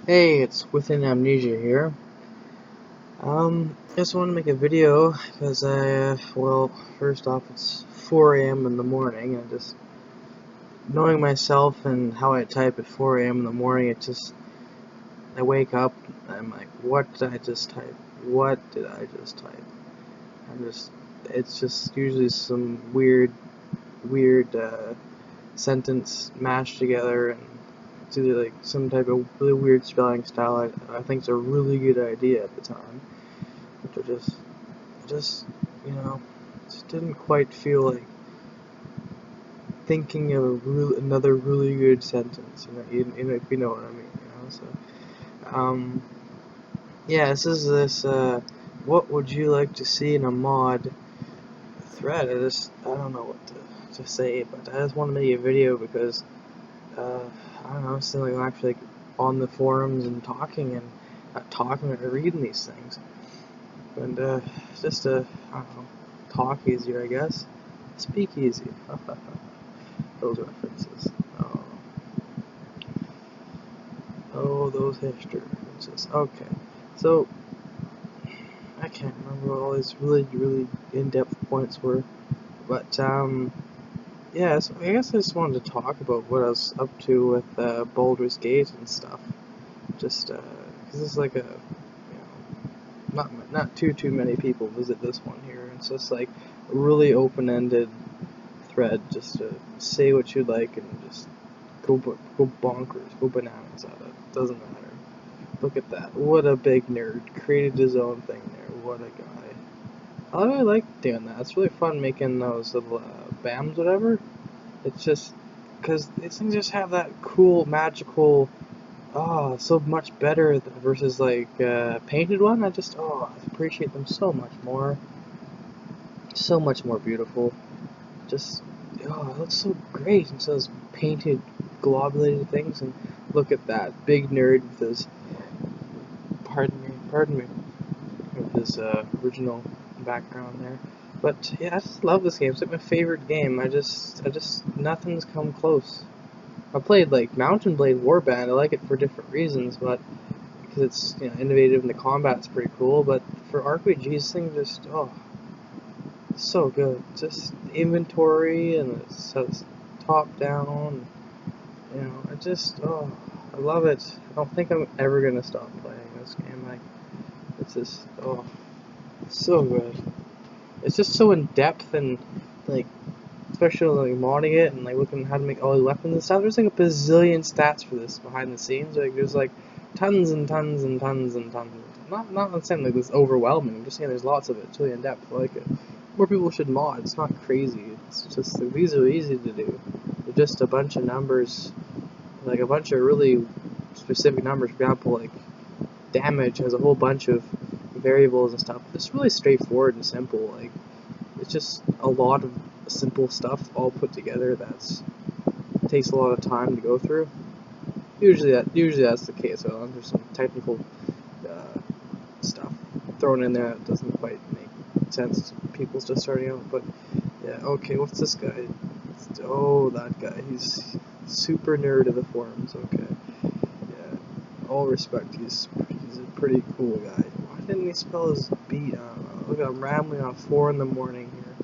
Hey, it's Within Amnesia here. Just want to make a video because well, first off, it's 4 a.m. in the morning, and just knowing myself and how I type at 4 a.m. in the morning, I wake up, I'm like, what did I just type? What did I just type? It's just usually some weird sentence mashed together, and it's either like some type of really weird spelling style I think it's a really good idea at the time. Which just, you know, just didn't quite feel like thinking of another really good sentence. If you know what I mean. So, yeah, this. What would you like to see in a mod thread? I don't know what to say, but I just want to make a video because, I don't know, it's like I'm actually like on the forums and talking and not talking or reading these things. And just to, I don't know, talk easier, I guess. Speak easy. Those references. Oh, oh, those history references. Okay, so I can't remember what all these really in-depth points were, but yeah. So I guess I just wanted to talk about what I was up to with Baldur's Gate and stuff. Just because it's like not too many people visit this one here. It's just like a really open-ended thread, just to say what you like and just go bonkers, go bananas at it. Doesn't matter. Look at that. What a big nerd. Created his own thing there. What a guy. I really like doing that. It's really fun making those little BAMs, whatever. It's just because these things just have that cool, magical. Oh, so much better versus like painted one. I appreciate them so much more. So much more beautiful. Just it looks so great instead of those painted globulated things. And look at that big nerd with his pardon me with his original background there. But yeah, I just love this game. It's like my favorite game. I just nothing's come close. I played like Mountain Blade Warband. I like it for different reasons, but because it's innovative and the combat's pretty cool. But for RPGs, this thing just so good. Just inventory and it says top down. I love it. I don't think I'm ever gonna stop playing this game. Like, it's just so good. It's just so in depth and like, especially like modding it and like looking how to make all the weapons and stuff. There's like a bazillion stats for this behind the scenes. Like, there's like tons and tons and tons and tons. Not saying like this overwhelming. I'm just saying there's lots of it. It's really in depth. I like it. More people should mod. It's not crazy. It's just like, these are easy to do. They're just a bunch of numbers, like a bunch of really specific numbers. For example, like damage has a whole bunch of variables and stuff. It's really straightforward and simple. Like, it's just a lot of simple stuff all put together that takes a lot of time to go through. Usually that's the case. So there's some technical uh, stuff thrown in there that doesn't quite make sense to people just starting out. But yeah, okay, what's this guy? Oh, that guy. He's super nerd of the forums. Okay, yeah. All respect. He's a pretty cool guy. Why didn't he spell his B? I don't know. Look, I'm rambling on 4 in the morning here.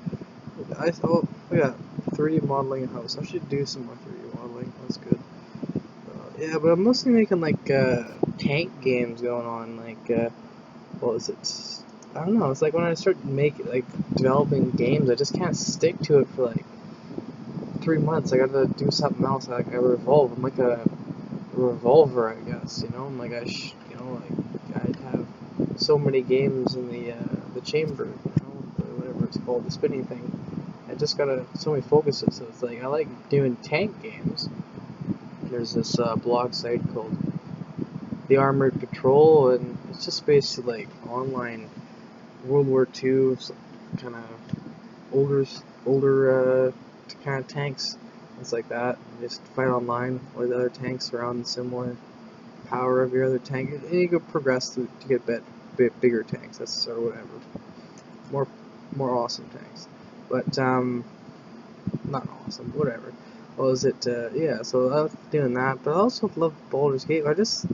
We got 3D modeling a house. I should do some more 3D modeling. That's good. Yeah, but I'm mostly making like tank games going on. Like, what was it? I don't know. It's like when I start developing games, I just can't stick to it for like 3 months. I gotta do something else. Like I revolve. I'm like a revolver, I guess. I'm like I'd have so many games in the chamber. Whatever it's called, the spinning thing. I just gotta so many focuses. So it's like I like doing tank games. There's this blog site called The Armored Patrol, and it's just basically like online World War II kind of older kind of tanks. It's like that. You just fight online with other tanks around the similar power of your other tank, and you go progress to get bigger tanks. That's or whatever, more more awesome tanks. But not awesome, whatever. What was it? Yeah. So I was doing that, but I also love Baldur's Gate. I just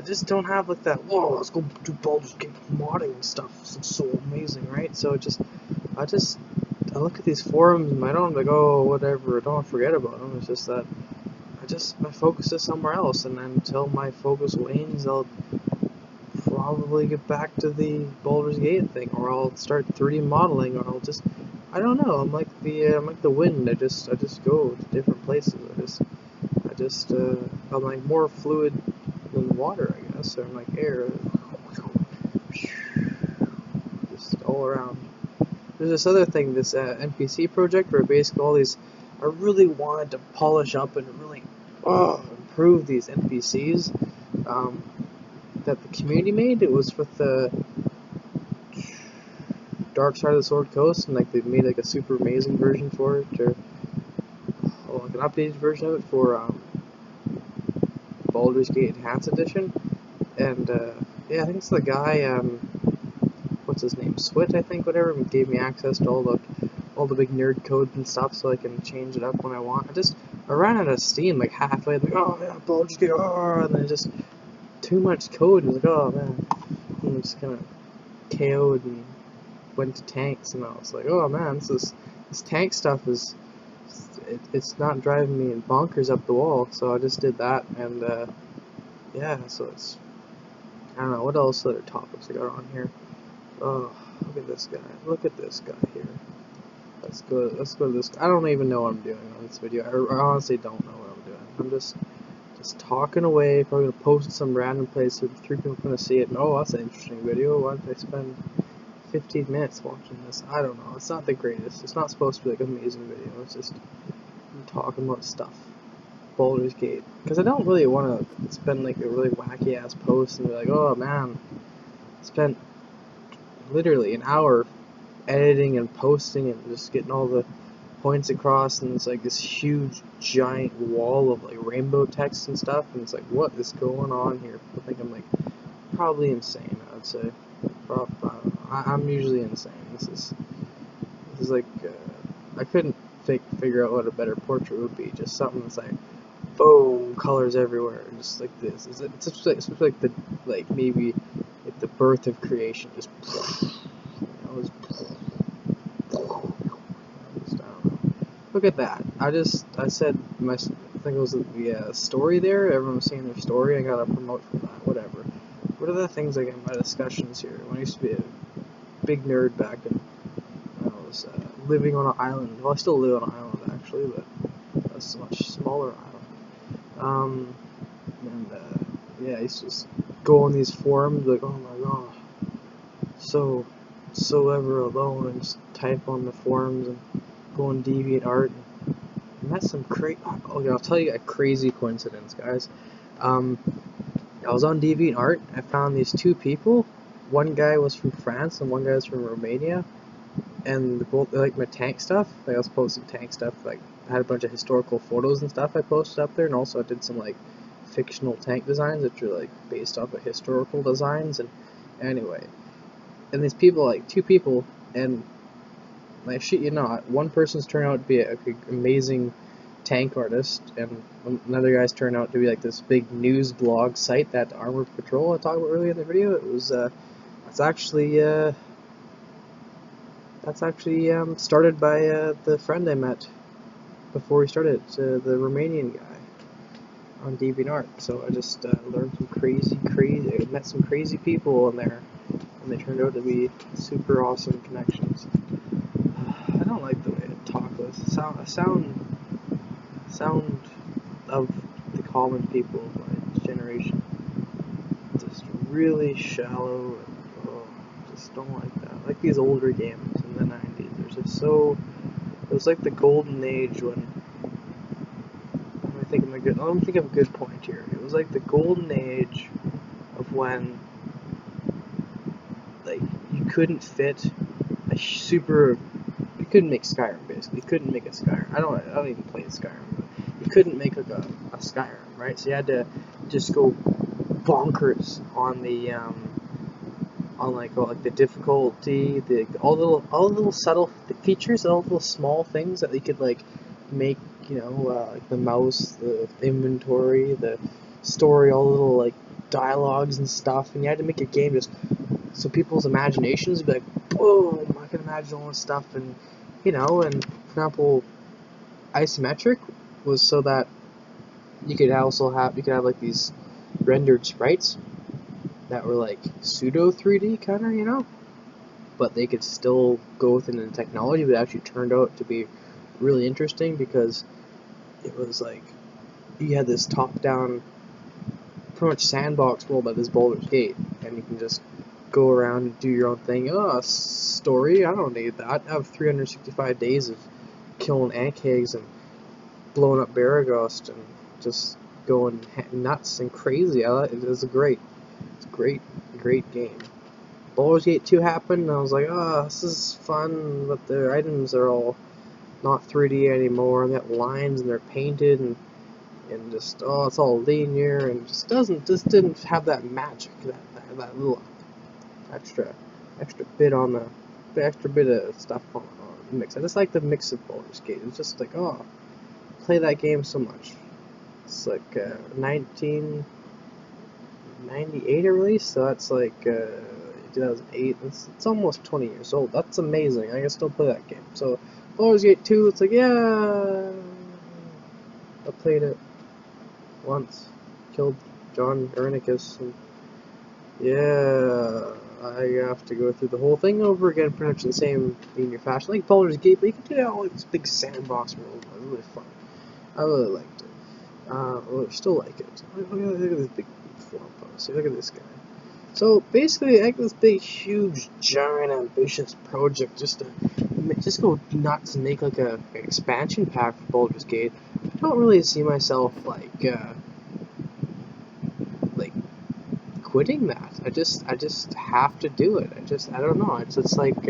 just don't have like that. Whoa, let's go do Baldur's Gate modding and stuff. It's so amazing, right? So I look at these forums and I don't like, oh, whatever. I don't forget about them. It's just that my focus is somewhere else, and until my focus wanes, I'll probably get back to the Baldur's Gate thing, or I'll start 3D modeling, or I'll just, I don't know. I'm like the wind. I just go to different places. I'm like more fluid than water, I guess, or I'm like air, just all around. There's this other thing, this NPC project, where basically all these, I really wanted to polish up and really improve these NPCs that the community made. It was with the Dark Side of the Sword Coast, and like they made like a super amazing version for it, or like an updated version of it for Baldur's Gate Enhanced Edition. And yeah, I think it's the guy, what's his name, Swit, I think, whatever, gave me access to all the big nerd code and stuff, so I can change it up when I want. I ran out of steam like halfway, like, oh yeah, Baldur's Gate, and then just too much code, and I was like, oh man, and I just kind of KO'd and went to tanks, and I was like, oh man, this tank stuff is, it's not driving me bonkers up the wall, so I just did that, and yeah, so it's, I don't know, what else other topics I got on here. Oh, look at this guy here. Let's go to this guy. I don't even know what I'm doing on this video. I honestly don't know what I'm doing. I'm just talking away, probably gonna post it some random place so 3 people are gonna see it, and oh, that's an interesting video. Why did I spend 15 minutes watching this? I don't know. It's not the greatest. It's not supposed to be like an amazing video. It's just I'm talking about stuff. Baldur's Gate. Because I don't really want to spend like a really wacky ass post and be like, oh man, spent literally an hour editing and posting and just getting all the points across, and it's like this huge giant wall of like rainbow text and stuff, and it's like, what is going on here? People think I'm like probably insane, I would say. I don't know. I'm usually insane. This is like I couldn't figure out what a better portrait would be. Just something that's like boom, colors everywhere, just like this. It's like the maybe like the birth of creation. Just look at that. I said I think it was the story there. Everyone was saying their story. I gotta promote for that. Whatever. What are the things I get in my discussions here? When I used to be a big nerd back in, when I was living on an island. Well, I still live on an island actually, but that's a much smaller island. And yeah, I used to just go on these forums like, oh my god, so ever alone, and just type on the forums and go on DeviantArt. And met some okay, I'll tell you a crazy coincidence, guys. I was on DeviantArt. I found these 2 people. One guy was from France and one guy was from Romania, and they both like my tank stuff. Like I was posting tank stuff. Like I had a bunch of historical photos and stuff I posted up there, and also I did some like fictional tank designs, which are like based off of historical designs. And anyway, and these people, like 2 people, and like shit, you know, one person's turned out to be a amazing tank artist, and another guy's turned out to be like this big news blog site, that Armored Patrol I talked about earlier in the video. It was that's actually started by the friend I met before we started, the Romanian guy on DeviantArt. So I just learned some crazy, I met some crazy people in there, and they turned out to be super awesome connections. I don't like the way I talk. Sound of the common people of my generation. Just really shallow, and just don't like that. Like these older games in the 90s. They're just so. It was like the golden age when. Let me think of a good point here. It was like the golden age of when, like, you couldn't fit a super. You couldn't make Skyrim, basically. You couldn't make a Skyrim. I don't even play Skyrim, but you couldn't make like a Skyrim, right? So you had to just go bonkers on the on like the difficulty, all the little subtle features, all the little small things that you could like make, you know, like the mouse, the inventory, the story, all the little like dialogues and stuff, and you had to make a game just so people's imaginations would be like, boom, I can imagine all this stuff, and and for example, isometric was so that you could have like these rendered sprites that were like pseudo 3D kind of, but they could still go within the technology, but it actually turned out to be really interesting because it was like you had this top-down, pretty much sandbox world by this Baldur's Gate, and you can just go around and do your own thing. Oh, story, I don't need that. I have 365 days of killing ant kegs and blowing up Baragost and just going nuts and crazy. It's a great game. Baldur's Gate 2 happened, and I was like, oh, this is fun, but the items are all not 3D anymore, and they got lines, and they're painted, and just, oh, it's all linear, and just didn't have that magic, that little extra bit on the extra bit of stuff on the mix. I just like the mix of Baldur's Gate. It's just like, oh, play that game so much. It's like 1998 release, so that's like 2008. It's almost 20 years old. That's amazing. I can still play that game. So Baldur's Gate 2, it's like, yeah, I played it once, killed John Ernicus, and yeah, I have to go through the whole thing over again, pretty much the same linear fashion, like Baldur's Gate, but you can do it all like this big sandbox world. It was really fun. I really liked it. Well, I still like it. Look at this big forum post. Look at this guy. So basically, like this big, huge, giant, ambitious project just to go nuts and make like an expansion pack for Baldur's Gate. I don't really see myself like quitting that. I just have to do it. I don't know. It's like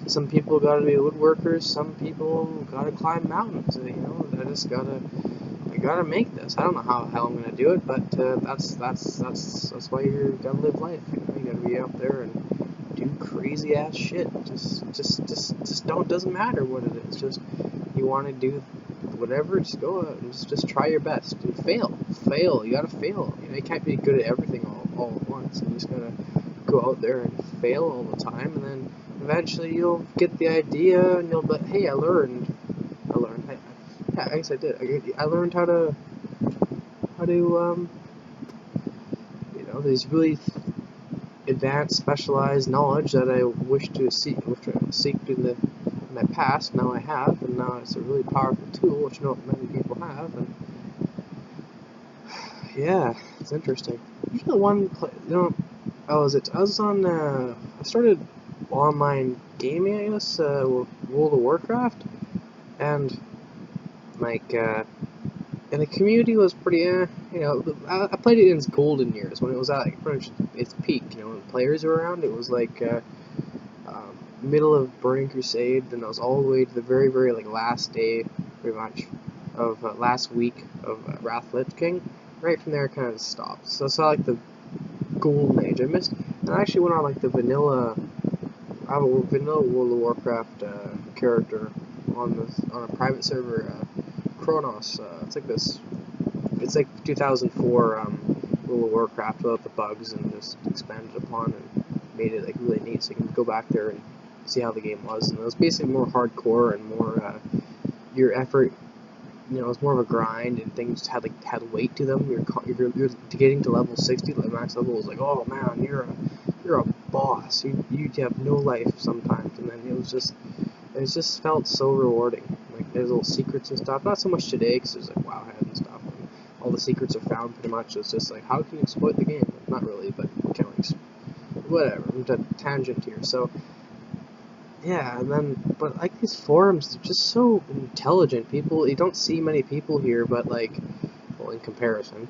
some people gotta be woodworkers, some people gotta climb mountains. I gotta make this. I don't know how the hell I'm gonna do it, but that's why you gotta live life. You gotta be out there and do crazy ass shit. Just don't. Doesn't matter what it is. Just you want to do whatever. Just go out and just try your best and fail. You gotta fail. You can't be good at everything all at once. You just gotta go out there and fail all the time, and then eventually you'll get the idea, and you'll be, hey, I learned. Yeah, I guess I did. I learned how to these really advanced, specialized knowledge that I wish to seek in my past. Now I have, and now it's a really powerful tool, which not many people have. And yeah, it's interesting. The one, I was on. I started online gaming, I guess, with World of Warcraft, and like. And the community was pretty, I played it in its golden years, when it was at like, pretty much its peak, when players were around. It was like, middle of Burning Crusade, then it was all the way to the very, very, like, last day, pretty much, of, last week of Wrath Lich King. Right from there, it kind of stopped. So I saw, like, the golden age. And I actually went on, like, I have a vanilla World of Warcraft, character on a private server, Kronos. It's like 2004 World of Warcraft without the bugs, and just expanded upon and made it like really neat. So you can go back there and see how the game was. And it was basically more hardcore and more your effort. It was more of a grind, and things had weight to them. You're getting to level 60, the max level was like, oh man, you're a boss. You have no life sometimes, and then it just felt so rewarding. Like, there's little secrets and stuff. Not so much today, because there's like WoW head and stuff. And all the secrets are found pretty much. It's just like, how can you exploit the game? Not really, but kind of whatever. I'm at a tangent here. So, yeah, but like these forums, they're just so intelligent. People, you don't see many people here, but like, well, in comparison.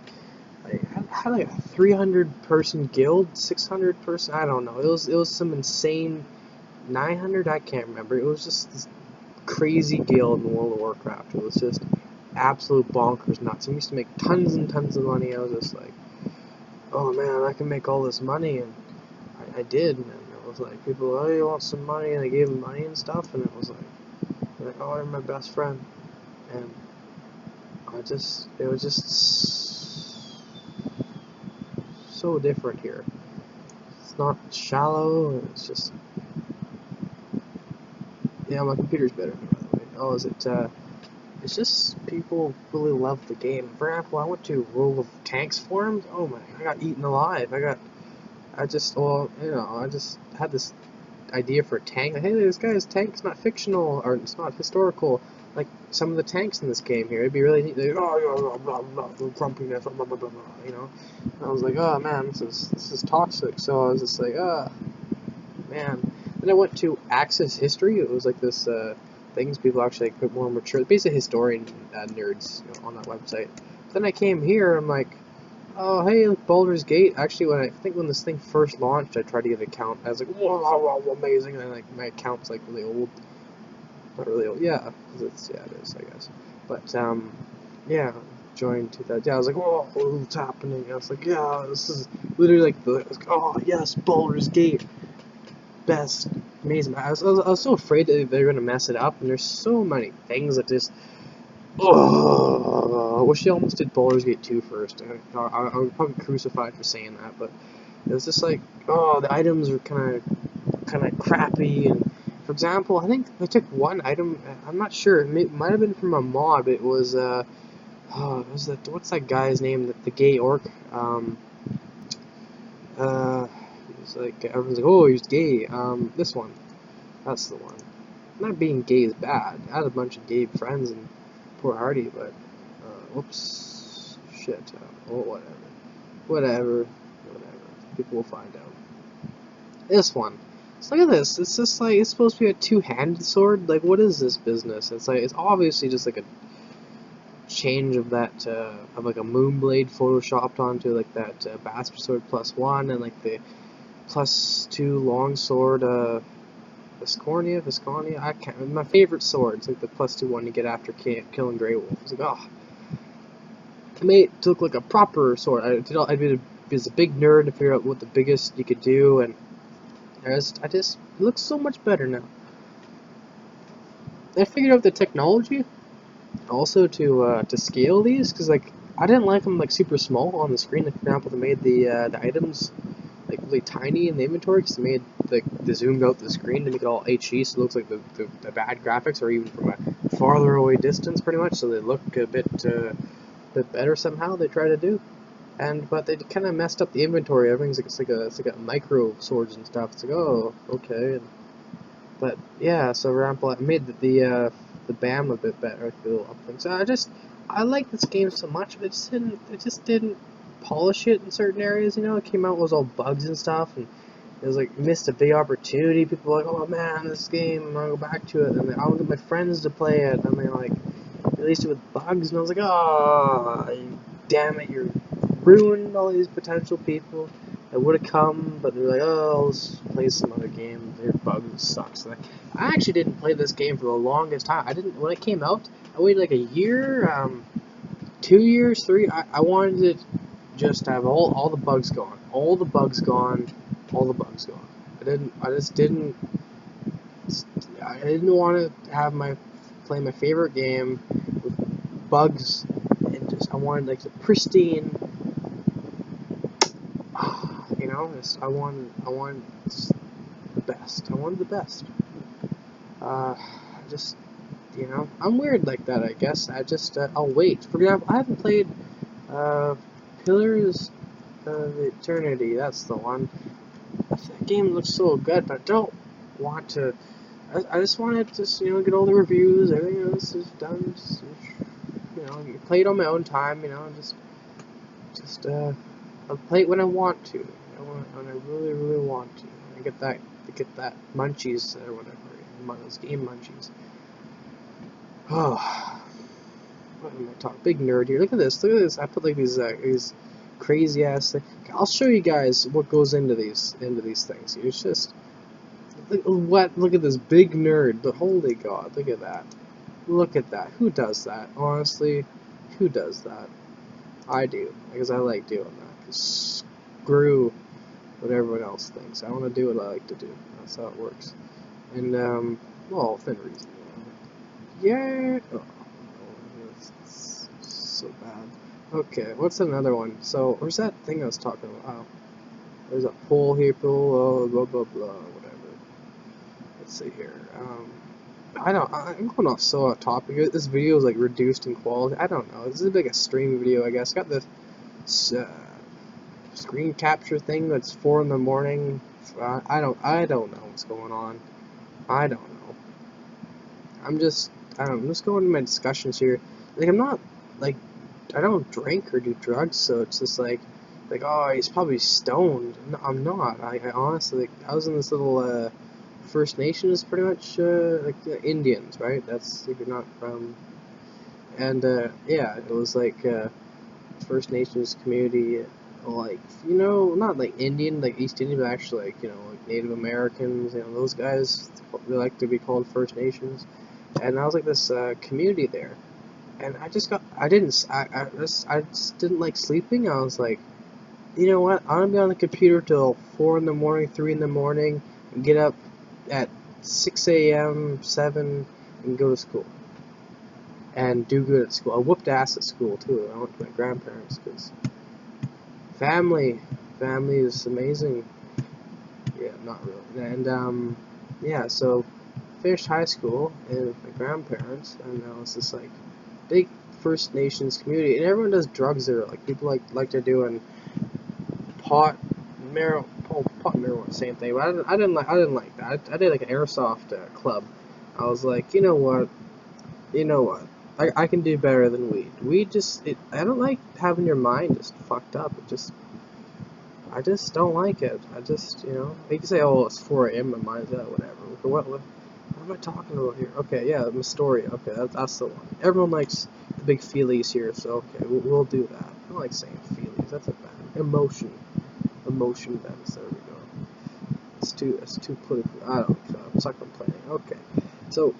I had like a 300-person guild, 600-person, I don't know. It was some insane 900, I can't remember. It was just this crazy guild in World of Warcraft. It was just absolute bonkers nuts. I used to make tons and tons of money. I was just like, oh man, I can make all this money, and I did. And it was like, people, oh, you want some money? And I gave them money and stuff, and it was like, oh, you're my best friend. And it was just so so different here. It's not shallow. It's just, yeah, my computer's better, by the way. Oh, is it? It's just people really love the game. For example, I went to World of Tanks forums. Oh my! I got eaten alive. I just, well, I just had this idea for a tank. Like, hey, this guy's tank's not fictional or it's not historical. Like some of the tanks in this game here, it'd be really neat. Like, oh, blah, blah, blah, grumpiness, blah, blah, blah, blah, And I was like, oh man, this is toxic. So I was just like, man. Then I went to Access History. It was like this things people actually like, more mature, basically historian nerds on that website. Then I came here. I'm like, oh, hey, look, Baldur's Gate. Actually, when this thing first launched, I tried to get an account. I was like, whoa, amazing. And then, like, my account's like really old. Not really old. Yeah, it is, I guess. But yeah, joined 2000. Yeah, I was like, whoa, what's happening? I was like, yeah, this is literally like oh yes, Baldur's Gate, best, amazing. I was so afraid that they're gonna mess it up, and there's so many things that just. Oh, I wish they almost did Baldur's Gate 2 first. I would probably crucified for saying that, but it was just like, oh, the items are kind of crappy. And for example, I think I took one item. I'm not sure. It might have been from a mod. It was what's that guy's name? The gay orc. It's like everyone's like, oh, he's gay. This one. That's the one. Not being gay is bad. I had a bunch of gay friends and poor Hardy, but whoops, shit. Oh, whatever. People will find out. This one. So look at this. It's just like it's supposed to be a two-handed sword. Like, what is this business? It's like it's obviously just like a change of that of like a moonblade photoshopped onto like that bastard sword +1 and like the +2 longsword Viscornia. I can't. My favorite sword. It's like the +2 one you get after killing Grey Wolf. It's like, oh, it made it look like a proper sword. I was a big nerd to figure out what the biggest you could do, and it looks so much better now. I figured out the technology also to scale these, because like I didn't like them like super small on the screen. Like, for example, they made the items like really tiny in the inventory, because they made they zoomed out the screen to make it all HE, so it looks like the bad graphics are even from a farther away distance, pretty much. So they look a bit better somehow. They try to do, but they kind of messed up the inventory. Everything's like it's like a micro swords and stuff. It's like, oh, okay. But yeah, so for example, I made the BAM a bit better. I feel up things. So I like this game so much, but it just didn't polish it in certain areas. It came out with all bugs and stuff, and it was like missed a big opportunity. People were like, oh man, this game, I'm gonna go back to it, and I want to get my friends to play it, and they like released it with bugs, and I was like, oh, damn it, you're ruined all these potential people that would have come, but they're like, oh, let's play some other game. Their bugs suck. So I actually didn't play this game for the longest time. When it came out, I waited like a year, 2 years, three. I wanted it just to have all the bugs gone, all the bugs gone, all the bugs gone. I didn't want to have play my favorite game with bugs, and I wanted like the pristine. I wanted the best. I wanted the best. Just I'm weird like that. I guess I'll wait. For example, I haven't played Pillars of Eternity. That's the one. That game looks so good, but I don't want to. I just want to get all the reviews. Everything else is done. Play it on my own time. I'll play it when I want to. When I really, really want to. I get that munchies or whatever. Those game munchies. Oh, what am I talking? Big nerd here. Look at this. Look at this. I put like these crazy ass things. I'll show you guys what goes into these things. It's just look at this big nerd. But holy God, look at that. Look at that. Who does that? Honestly, who does that? I do, because I like doing that. 'Cause screw what everyone else thinks. I want to do what I like to do. That's how it works. And well, within reason. Yeah. Oh, it's so bad. Okay, what's another one? So, where's that thing I was talking about? Oh, there's a poll here, poll, blah, blah, blah, whatever. Let's see here. I'm going off so off topic. This video is like reduced in quality. I don't know. This is like a stream video, I guess. Got this uh, screen capture thing that's 4 in the morning. I don't know what's going on. I don't know. I'm just going to my discussions here. Like, I'm not, like, I don't drink or do drugs, so it's just like, oh, he's probably stoned. No, I'm not. I honestly, like, I was in this little, First Nations, pretty much, like, Indians, right? That's, if you're not from, and, yeah, it was like, First Nations community, like, not like Indian, like East Indian, but actually, like, like Native Americans, those guys, they like to be called First Nations. And I was like this community there, and I just didn't like sleeping. I was like, you know what? I'm gonna be on the computer till 4 in the morning, 3 in the morning, and get up at 6 a.m., 7, and go to school and do good at school. I whooped ass at school too. I went to my grandparents because family, family is amazing. Yeah, not really. And yeah, so finished high school and with my grandparents, and I was just like big First Nations community, and everyone does drugs there. Like people like they're doing pot, pot and marijuana, same thing. But I didn't like that. I did like an airsoft club. I was like, you know what, I can do better than weed. Weed I don't like having your mind just fucked up. I just don't like it. You can say, oh, it's 4 a.m. my mind's out, whatever. What am I talking about here? Okay, yeah, the story. Okay, that's the one. Everyone likes the big feelies here, so okay, we'll do that. I don't like saying feelies. That's a bad emotion bends. There we go. It's too political. I don't know. I'm not complaining. Okay, so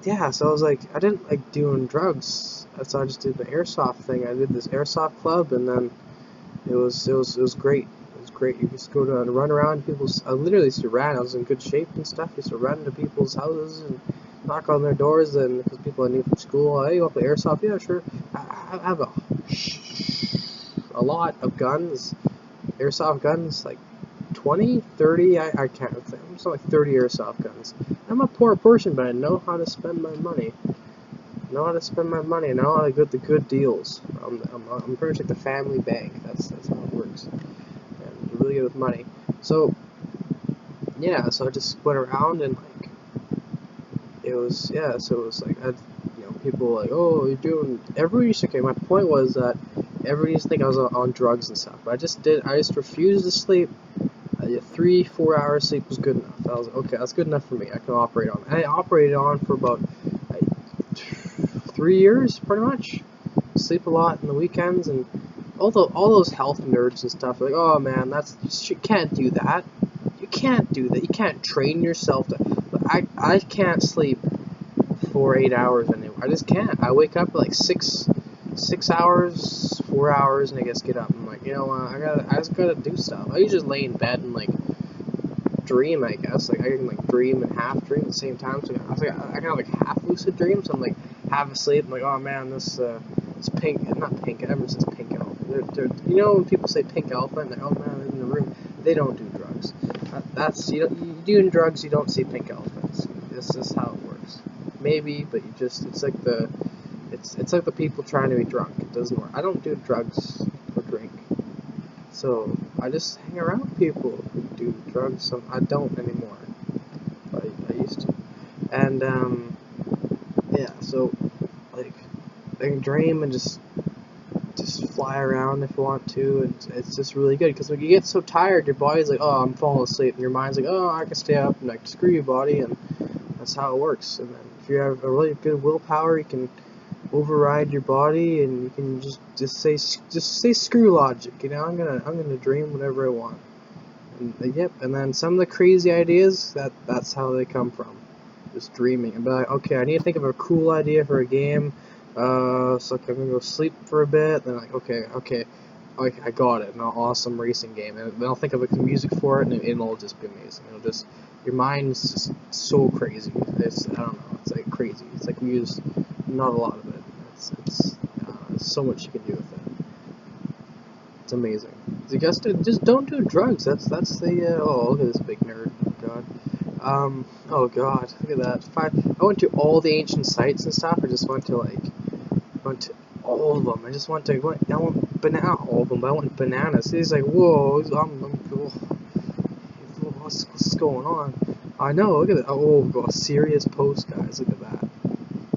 yeah, so I was like, I didn't like doing drugs, so I just did the airsoft thing. I did this airsoft club, and then it was great. It was great. You just go to and run around people's. I literally used to run. I was in good shape and stuff. I used to run to people's houses and knock on their doors. And because people I knew from school, hey, you want to play airsoft? Yeah, sure. I have a lot of guns, airsoft guns, like 20, 30. I can't think. It's like 30 airsoft guns. I'm a poor person, but I know how to spend my money. I know how to spend my money. I know how to get the good deals. I'm pretty much like the family bank. That's how it works. And you're really good with money. So yeah, so I just went around and like it was yeah. So it was like people were like, oh, you're doing. Everybody used to. Okay, my point was that everybody used to think I was on drugs and stuff. But I just refused to sleep. 3-4 hours sleep was good enough. I was like, okay, that's good enough for me. I can operate on. And I operated on for about 3 years, pretty much. Sleep a lot in the weekends, and all those health nerds and stuff are like, oh man, you can't do that. You can't do that. You can't train yourself to. But I can't sleep for 8 hours anymore. I just can't. I wake up at like 6 hours, 4 hours, and I just get up. I'm like, I just gotta do stuff. I usually lay in bed and like dream, I guess. Like I can like dream and half dream at the same time. So I can have like half lucid dreams. I'm like half asleep. I'm like, oh man, this pink, not pink. Everyone says pink elephant. When people say pink elephant, like, oh man, they're in the room. They don't do drugs. That's you doing drugs. You don't see pink elephants. This is how it works. Maybe, but it's like the people trying to be drunk. It doesn't work. I don't do drugs or drink. So I just hang around with people who do drugs. So I don't anymore. I used to. And yeah. So like I can dream and just fly around if you want to, and it's just really good because when you get so tired, your body's like, oh, I'm falling asleep, and your mind's like, oh, I can stay up, and like screw your body, and that's how it works. And then if you have a really good willpower, you can override your body, and you can just say screw logic. I'm gonna dream whatever I want. And yep. And then some of the crazy ideas that's how they come from, just dreaming. And be like, okay, I need to think of a cool idea for a game. So I'm gonna go sleep for a bit. Then like, okay, I got it. An awesome racing game. And then I'll think of like the music for it, and it'll just be amazing. Your mind's just so crazy. I don't know. It's like crazy. It's like we use not a lot of it. It's so much you can do with it. It's amazing. You guys just don't do drugs. That's the oh, look at this big nerd. Oh god. Oh god, look at that. I went to all the ancient sites and stuff. I just went to all of them. I went banana all of them, but I went bananas. He's like, whoa, what's going on? I know, look at that. Oh god, serious post, guys. Look at that.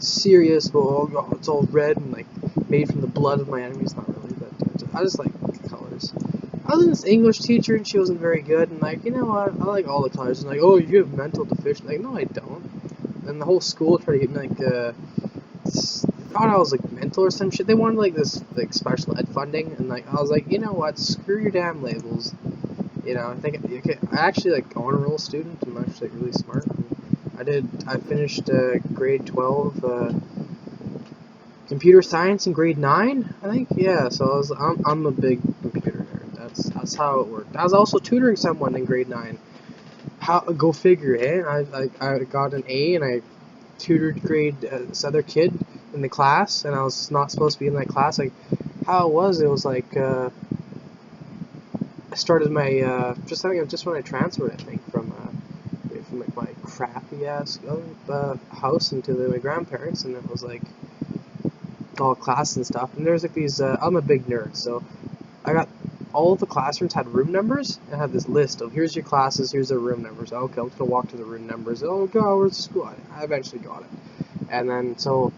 Serious. Oh god, it's all red and like made from the blood of my enemies. Not really, but I just like the colors. I was this English teacher and she wasn't very good, and like, you know what, I like all the colors, and like, oh, you have mental deficiency, like, no I don't, and the whole school tried to get me like, thought I was like mental or some shit, they wanted like this, like, special ed funding, and like, I was like, you know what, screw your damn labels, you know, I actually like honor roll student, I'm actually like, really smart, I finished, grade 12, computer science in grade 9, I think, yeah, so I'm a big computer nerd, that's how it worked. I was also tutoring someone in grade 9, how, go figure, eh, I got an A, and I tutored this other kid in the class, and I was not supposed to be in that class, like, how it was like, I started my, just when I transferred, I think, from like my crappy ass house into my grandparents, and it was like, all class and stuff, and there's like these, I'm a big nerd, so I got, all of the classrooms had room numbers, and had this list of, here's your classes, here's their room numbers, okay, I'm just gonna walk to the room numbers, oh god, where's the school, I eventually got it, and then, so,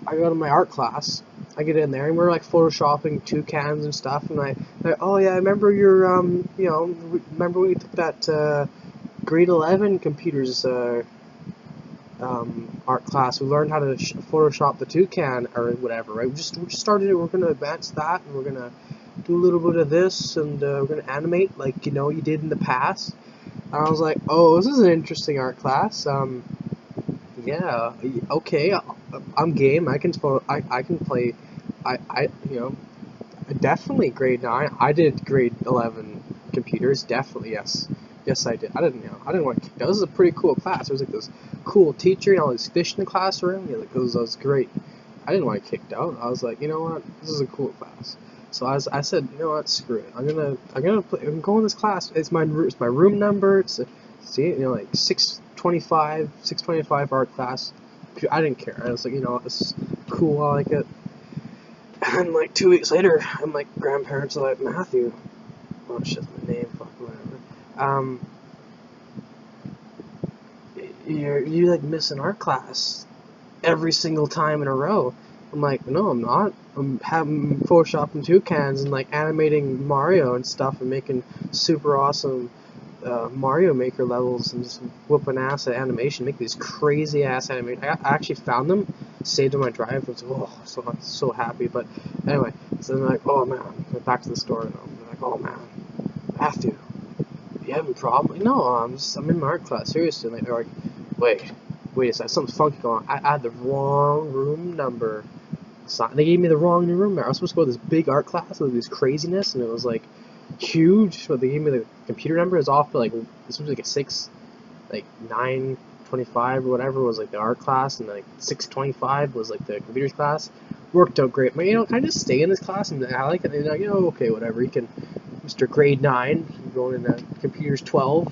I go to my art class, I get in there, and we're like photoshopping toucans and stuff, and oh yeah, I remember your, you know, remember when you took that, grade 11 computers, art class, we learned how to Photoshop the toucan or whatever, right? We just started it. We're gonna advance that, and we're gonna do a little bit of this, and we're gonna animate like you know you did in the past. And I was like, oh, this is an interesting art class. Yeah, okay, I'm game. I can play. You know, definitely grade 9. I did grade 11 computers. Definitely, yes. Yes, I did. I didn't want to kick out. This is a pretty cool class. There was like this cool teacher and all these fish in the classroom. Yeah, like, it was great. I didn't want to get kicked out. I was like, you know what? This is a cool class. So I said, you know what? Screw it. I'm going to this class. It's my room number. See, you know, like 625 art class. I didn't care. I was like, you know, this is cool. I like it. And like 2 weeks later, and my grandparents are like, Matthew, oh shit, my name, fuck, whatever. You like miss an art class every single time in a row. I'm like, no, I'm not. I'm having photoshopping toucans and like animating Mario and stuff and making super awesome Mario Maker levels and just whooping ass at animation, make these crazy ass animation. I actually found them, saved on my drive. I was so happy. But anyway, so then like, oh man, went back to the store and I'm like, oh man, Matthew, you having a problem? Like, no, I'm in my art class. Seriously, like, they're like, wait a second, something's funky going on. I had the wrong room number. So they gave me the wrong room number. I was supposed to go to this big art class with this craziness, and it was like huge, but they gave me the computer number. It was off, but like this was like a 9:25 or whatever was like the art class, and like 6:25 was like the computers class. Worked out great. But you know, can I just stay in this class? And I like it. And they're like, oh, okay, whatever. You can, Mr. Grade 9, going into computers 12.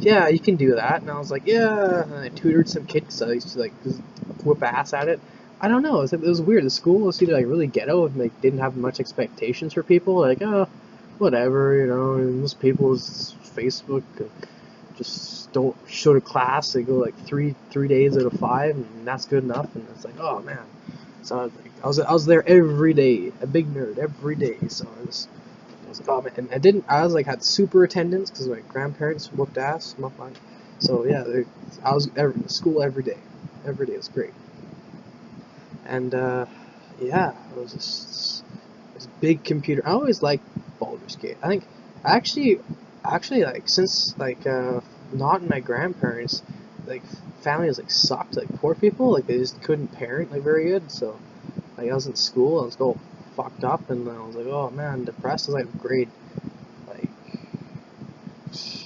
Yeah, you can do that. And I was like, yeah. And I tutored some kids, so I used to like just whip ass at it. I don't know. It was weird. The school was either like really ghetto and like didn't have much expectations for people. Like, oh, whatever, you know. And most people's Facebook just don't show to class. They go like three days out of 5, and that's good enough. And it's like, oh man. So I was there every day, a big nerd every day. So I was like, oh man, and I was like had super attendance because my grandparents whooped ass. So yeah, I was in school every day. Every day, it was great. And yeah, it was just this big computer. I always liked Baldur's Gate. I think actually like since like not my grandparents, like families like sucked, like poor people, like they just couldn't parent like very good. So like I was in school, I was all fucked up, and I was like, oh man, depressed. I was like grade like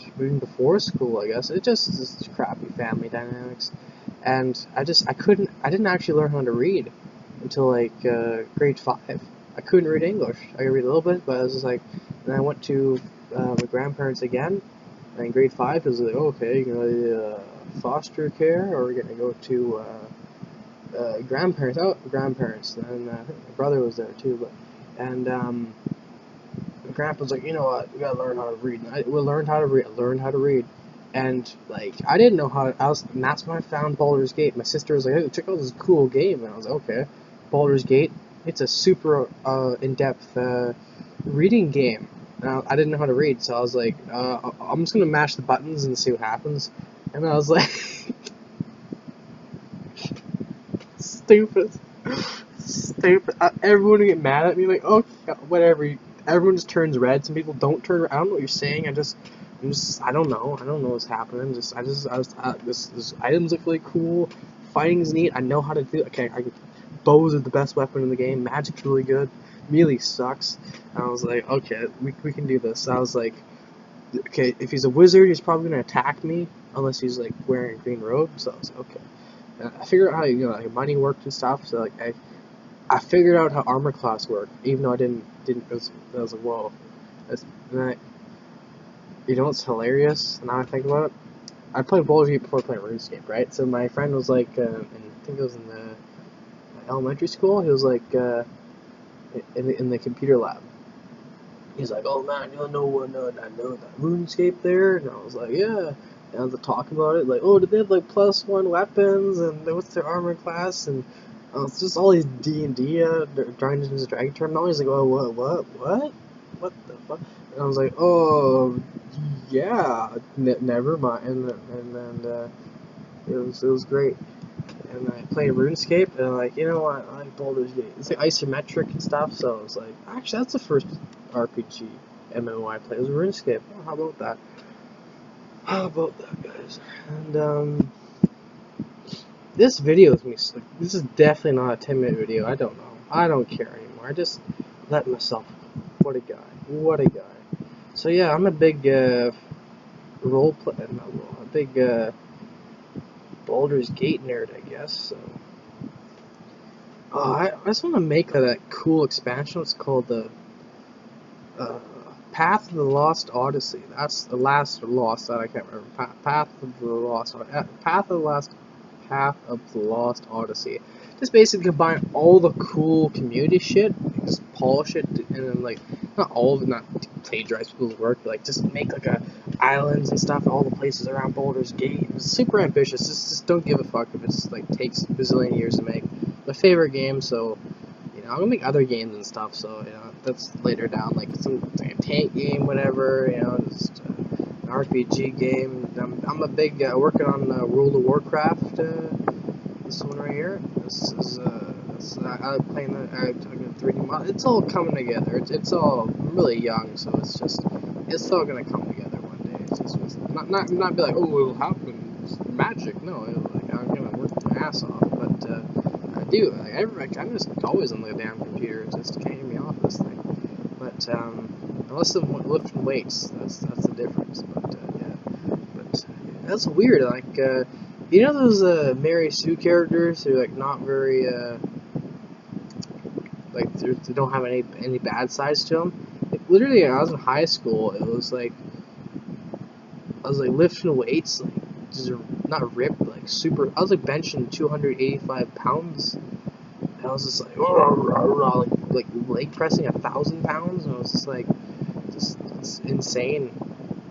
even before school, I guess. It just crappy family dynamics, and I didn't actually learn how to read until like grade 5. I couldn't read English. I could read a little bit, but I was just like, and I went to my grandparents again in grade 5. It was like, okay, you're gonna foster care, or we're gonna go to grandparents. Oh, grandparents. And I think my brother was there too, and my grandpa's like, you know what, we gotta learn how to read. And we learned how to read. I learned how to read. And like I didn't know how and that's when I found Baldur's Gate. My sister was like, "Hey, check out this cool game," and I was like, "Okay, Baldur's Gate. It's a super in-depth reading game." And I didn't know how to read, so I was like, "I'm just gonna mash the buttons and see what happens." And I was like, "Stupid, stupid." Everyone would get mad at me, like, "Oh, whatever." Everyone just turns red. Some people don't turn red. I don't know what you're saying. I don't know. I don't know what's happening. This items look really cool. Fighting's neat. I know how to do it. Okay, bows are the best weapon in the game. Magic's really good. Melee sucks. And I was like, okay, we can do this. So I was like, okay, if he's a wizard, he's probably gonna attack me unless he's like wearing a green robe. So I was like, okay. And I figured out how like money worked and stuff. So like I figured out how armor class worked, even though I didn't. I was like, whoa. And you know what's hilarious? Now I think about it. I played Baldur Gate before playing RuneScape, right? So my friend was like, I think it was in the elementary school. He was like, in the computer lab. He's like, "Oh man, you know, I know that RuneScape there," and I was like, "Yeah." And I was talking about it, like, "Oh, did they have like +1 weapons and what's their armor class?" And it's just all these D&D, Dungeons and Dragons terminology. He's like, "Oh, what the fuck?" And I was like, "Oh, yeah, never mind." And it was great. And I played RuneScape, and I'm like, you know what, I like Baldur's Gate. It's like isometric and stuff, so I was like, actually, that's the first RPG MMO I played. It was RuneScape. Oh, how about that? How about that, guys? And this video is me. This is definitely not a 10-minute video. I don't know. I don't care anymore. I just let myself go. What a guy. What a guy. So yeah, I'm a big role play. Not role. A big Baldur's Gate nerd, I guess. So. Oh, I just want to make that cool expansion. It's called the uh, Path of the Lost Odyssey. That's the last lost that I can't remember. Path of the Lost. Path of the Lost Odyssey. Just basically combine all the cool community shit, just polish it, and then like not all of it, not plagiarize people's work, but like just make like islands and stuff, all the places around Baldur's Gate. It's super ambitious. Just don't give a fuck if it's like takes a bazillion years to make. My favorite game, so I'm gonna make other games and stuff. So that's later down, like like a tank game, whatever. Just an RPG game. I'm a big working on World of Warcraft. This one right here. This is I'm playing that. I'm talking 3D model. It's all coming together. It's all really young, so it's all gonna come together one day. It's not be like, oh, it'll happen. It's magic. No, like I'm gonna work my ass off, but. I do. I'm just always on the damn computer. It just can't get me off this thing. But unless I'm lifting weights, that's the difference. But yeah, but that's weird. Like those Mary Sue characters who are like not very like they don't have any bad sides to them. Like, literally, when I was in high school, it was like I was like lifting weights, like just not ripped, like super. I was like benching 285 pounds. And I was just like, like leg pressing 1,000 pounds, and I was just like, it's insane,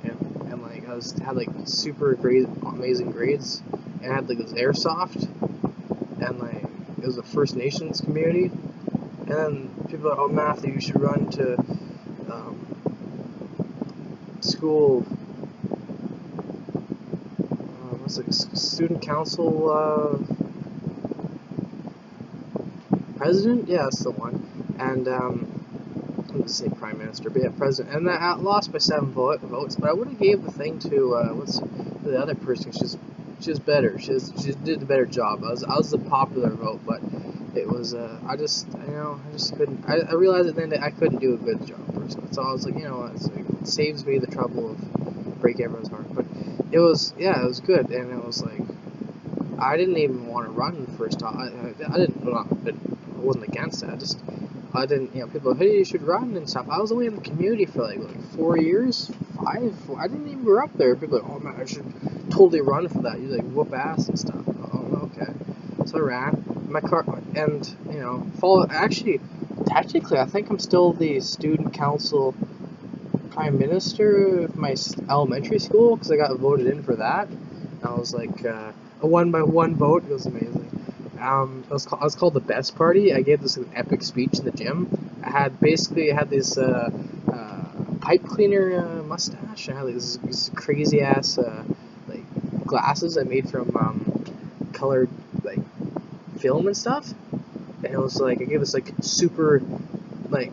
and like had like super great, amazing grades, and I had like this airsoft, and like it was a First Nations community, and then people are like, oh Matthew, you should run to school. What's it, student council president? Yeah, that's the one, and I'm gonna say prime minister, but yeah, president. And I lost by 7 votes, but I would have gave the thing to what's the other person? She's better. She did the better job. I was the popular vote, but it was I just couldn't. I realized at the end that I couldn't do a good job personally. So I was like, it saves me the trouble of break everyone's heart. But it was good, and it was like I didn't even want to run first off. I didn't. Well, I wasn't against it. I didn't. People, hey, you should run and stuff. I was only in the community for like 4 years, 5. I didn't even grow up there. People are like, oh man, I should totally run for that. You like whoop ass and stuff. Oh, okay. So I ran my car, and follow. Actually, technically, I think I'm still the student council prime minister of my elementary school because I got voted in for that. And I was like a 1 by 1 vote. It was amazing. I was called the best party. I gave this epic speech in the gym. I had this pipe cleaner mustache. I had these crazy ass like glasses I made from colored like film and stuff. And it was like I gave this like super like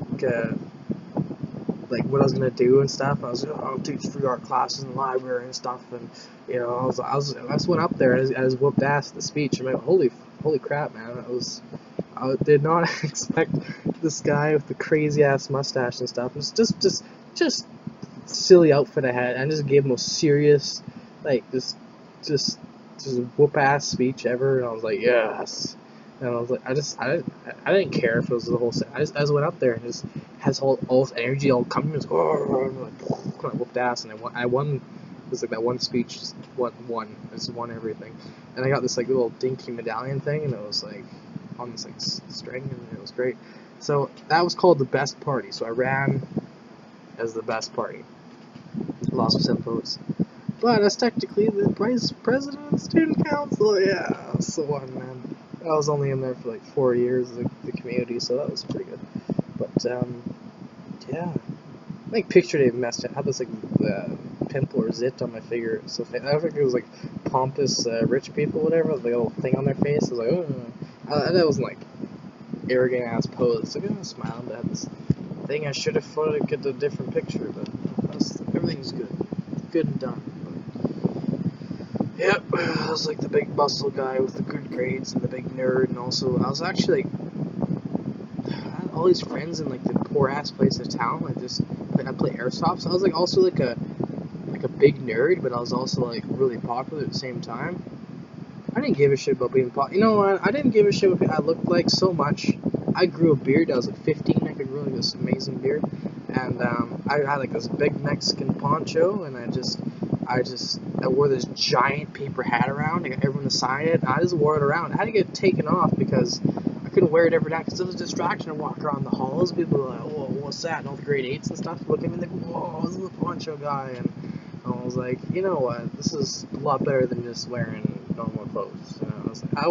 what I was gonna do and stuff. I was I'll teach free art classes in the library and stuff, and I just went up there and I just whooped ass at the speech. I'm like, holy crap, man! I did not expect this guy with the crazy ass mustache and stuff. It was just silly outfit I had. I just gave him a serious like just whoop ass speech ever, and I was like, yes. And I was like, I didn't care if it was the whole set. I just went up there and just has all this energy all coming. Just like, kind of whooped ass, and I won. It was like that one speech, just won. I just won everything, and I got this like little dinky medallion thing, and it was like on this like string, and it was great. So that was called the best party. So I ran as the best party. Lost with 7 votes. But that's technically the vice president of the student council. Yeah, that's the one, man. I was only in there for like 4 years, the community, so that was pretty good. But yeah, I think picture they messed it. I had this like pimple or zit on my finger. So I think it was like pompous rich people, whatever. With like a little thing on their face. I was like, oh, that wasn't like arrogant ass pose. Like, I smiled. I had this thing. I should have photographed a different picture, but everything's good and done. Yep, I was like the big muscle guy with the good grades and the big nerd, and also I was actually like, I had all these friends in like the poor ass place of town. I play airsoft, so I was like also like a big nerd, but I was also like really popular at the same time. I didn't give a shit about being popular. You know what? I didn't give a shit what I looked like so much. I grew a beard. I was like 15. I could grow like this amazing beard, and I had like this big Mexican poncho, and I wore this giant paper hat around. I got everyone to sign it. I just wore it around. I had to get it taken off because I couldn't wear it every day because it was a distraction to walk around the halls. People were like, "Whoa, what's that?" And all the grade 8s and stuff look at me like, "Whoa, this is the poncho guy." And I was like, you know what? This is a lot better than just wearing normal clothes. I was like, I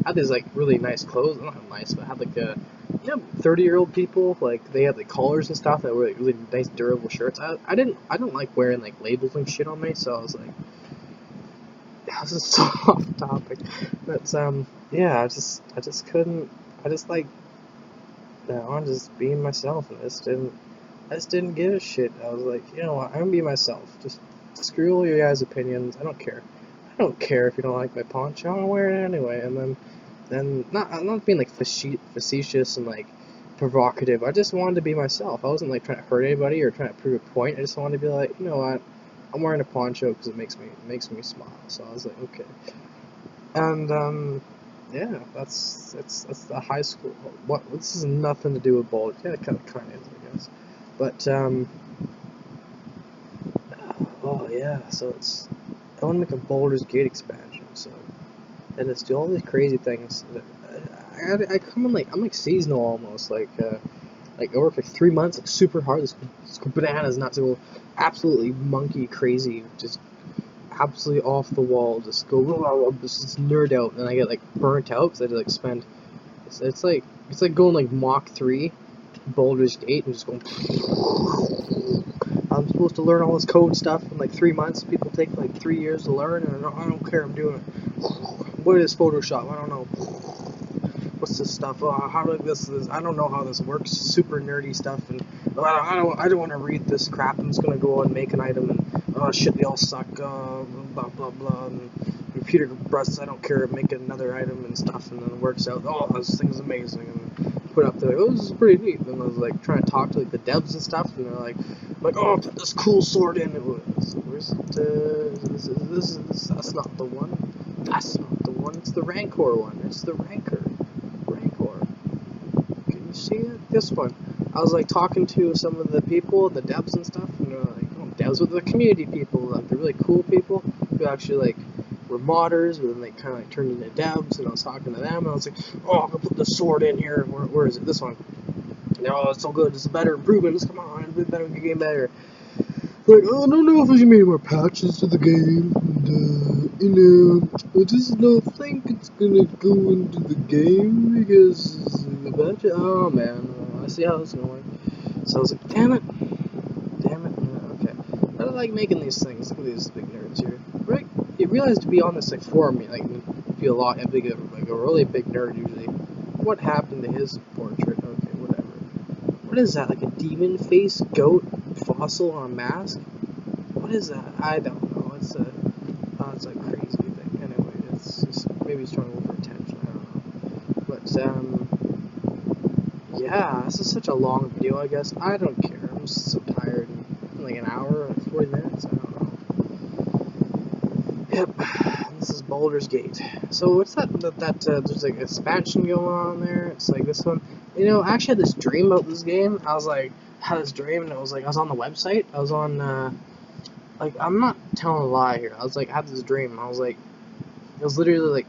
had these like really nice clothes. Not nice, but I had like 30-year-old people, like they had like collars and stuff that were like really nice durable shirts. I don't like wearing like labels and shit on me, so I was like, this is so off topic. But yeah, I just couldn't. I just like, I'm just being myself, and I just didn't give a shit. I was like, you know what, I'm gonna be myself. Just screw all your guys' opinions. I don't care. I don't care if you don't like my poncho. I'm gonna wear it anyway. And then I'm not being like facetious and like provocative. I just wanted to be myself. I wasn't like trying to hurt anybody or trying to prove a point. I just wanted to be like, you know what, I'm wearing a poncho because it makes me smile. So I was like, okay. And yeah, that's the high school. What this has nothing to do with Baldur. Yeah, it kind of is, I guess. But oh yeah, so I want to make a Baldur's Gate expansion. So and it's do all these crazy things. I come in like I'm like seasonal almost. Like I work like 3 months, like super hard. This go bananas, not to go absolutely monkey crazy, just absolutely off the wall, just go just nerd out, and I get like burnt out because I like spend. It's like going like Mach 3, Baldur's Gate, and just going. I'm supposed to learn all this code stuff in like 3 months. People take like 3 years to learn, and I don't care. I'm doing it. What is Photoshop? I don't know. What's this stuff? How do this? I don't know how this works. Super nerdy stuff, and I don't want to read this crap. I'm just gonna go and make an item, and oh shit, they all suck. Blah blah blah. And computer busts. I don't care. Make another item and stuff, and then it works out. Oh, this thing's amazing. And put it up there. Oh, this is pretty neat. And I was like trying to talk to like the devs and stuff, and they're like, oh, put this cool sword in. Where's it? That's not the one. That's not the one. It's the Rancor one. It's the Rancor. Can you see it? This one. I was like talking to some of the people, the devs and stuff, and they're like, oh, devs with the community people, like the really cool people who actually like were modders, but then they kind of like turned into devs, and I was talking to them, and I was like, oh, I'm gonna put the sword in here. Where is it? This one. Oh, it's so good. It's better improvements. Come on, it's better, make the game better. Like, oh, I don't know if I should make more patches to the game, and, I just don't think it's gonna go into the game, because the patch, oh man, I see how it's going. So I was like, damn it, okay. I don't like making these things. Look at these big nerds here. Right? You realize to be on this, like, forum, like, be a lot, like a really big nerd usually. What happened to his portrait? Okay, whatever. What is that, like a demon face goat fossil on a mask? What is that? I don't know. It's a crazy thing. Anyway, it's just, maybe he's trying to look for attention. I don't know. But yeah, this is such a long video. I guess I don't care. I'm just so tired. Like an hour, 40 minutes. I don't know. Yep. This is Baldur's Gate. So what's that? There's like expansion going on there. It's like this one. You know, I actually had this dream about this game. I was like, had this dream, and it was like I was on the website. I was on. Like, I'm not telling a lie here. I was like, I had this dream. I was like, it was literally like